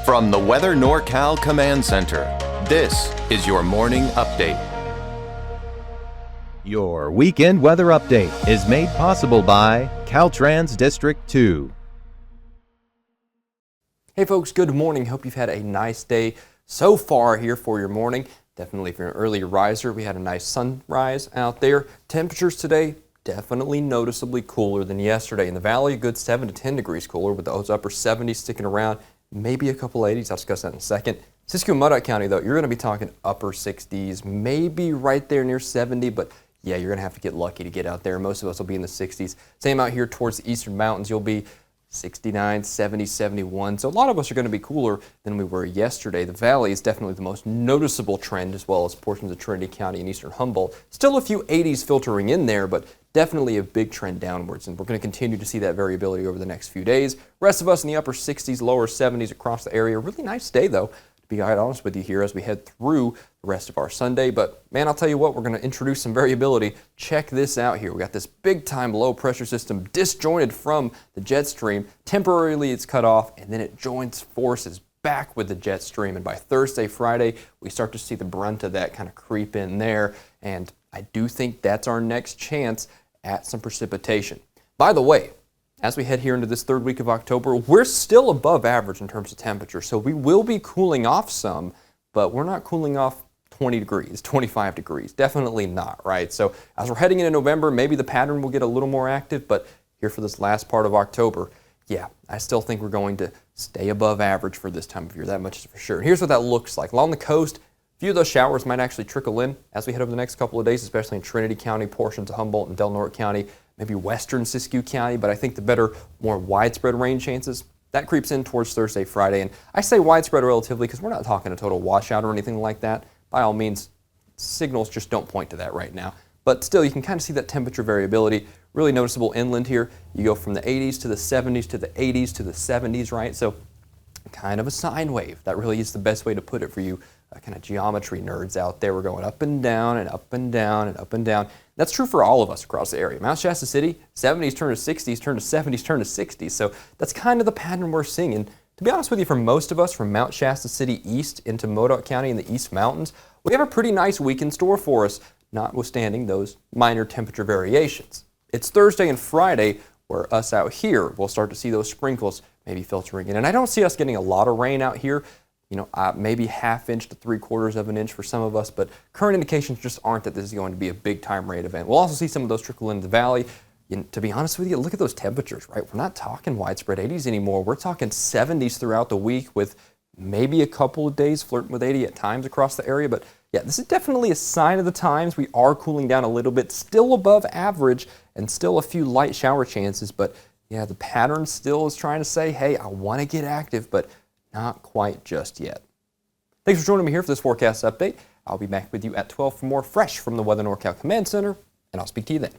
From the Weather NorCal Command Center, this is your morning update. Your weekend weather update is made possible by Caltrans District 2. Hey folks, good morning. Hope you've had a nice day so far here for your morning. Definitely if you're an early riser, we had a nice sunrise out there. Temperatures today definitely noticeably cooler than yesterday. In the valley, a good 7 to 10 degrees cooler with those upper 70s sticking around. Maybe a couple 80s. I'll discuss that in a second. Siskiyou and Modoc County, though, you're going to be talking upper 60s, maybe right there near 70, but yeah, you're going to have to get lucky to get out there. Most of us will be in the 60s. Same out here towards the eastern mountains. You'll be 69, 70, 71. So a lot of us are going to be cooler than we were yesterday. The valley is definitely the most noticeable trend, as well as portions of Trinity County and eastern Humboldt. Still a few 80s filtering in there, but definitely a big trend downwards, and we're going to continue to see that variability over the next few days. Rest of us in the upper 60s, lower 70s across the area. Really nice day, though, to be quite honest with you here as we head through the rest of our Sunday. But man, I'll tell you what, we're going to introduce some variability. Check this out here. We got this big time low pressure system disjointed from the jet stream. Temporarily it's cut off, and then it joins forces back with the jet stream. And by Thursday, Friday, we start to see the brunt of that kind of creep in there. And I do think that's our next chance at some precipitation. By the way, as we head here into this third week of October, we're still above average in terms of temperature. So we will be cooling off some, but we're not cooling off 20 degrees, 25 degrees. Definitely not, right? So as we're heading into November, maybe the pattern will get a little more active, but here for this last part of October, yeah, I still think we're going to stay above average for this time of year. That much is for sure. And here's what that looks like. Along the coast, a few of those showers might actually trickle in as we head over the next couple of days, especially in Trinity County, portions of Humboldt and Del Norte County, maybe western Siskiyou County, but I think the better, more widespread rain chances, that creeps in towards Thursday, Friday. And I say widespread relatively because we're not talking a total washout or anything like that. By all means, signals just don't point to that right now. But still, you can kind of see that temperature variability, really noticeable inland here. You go from the 80s to the 70s to the 80s to the 70s, right? So kind of a sine wave. That really is the best way to put it for you kind of geometry nerds out there. We're going up and down and up and down and up and down. That's true for all of us across the area. Mount Shasta City, 70s turn to 60s, turn to 70s, turn to 60s. So that's kind of the pattern we're seeing. And to be honest with you, for most of us from Mount Shasta City east into Modoc County in the East Mountains, we have a pretty nice week in store for us, notwithstanding those minor temperature variations. It's Thursday and Friday where us out here will start to see those sprinkles maybe filtering in. And I don't see us getting a lot of rain out here. You know, maybe ½ inch to 3/4 of an inch for some of us, but current indications just aren't that this is going to be a big time rain event. We'll also see some of those trickle into the valley. And to be honest with you, look at those temperatures, right? We're not talking widespread 80s anymore. We're talking 70s throughout the week with maybe a couple of days flirting with 80 at times across the area. But yeah, this is definitely a sign of the times. We are cooling down a little bit, still above average and still a few light shower chances. But yeah, the pattern still is trying to say, hey, I want to get active, but not quite just yet. Thanks for joining me here for this forecast update. I'll be back with you at 12 for more fresh from the Weather NorCal Command Center, and I'll speak to you then.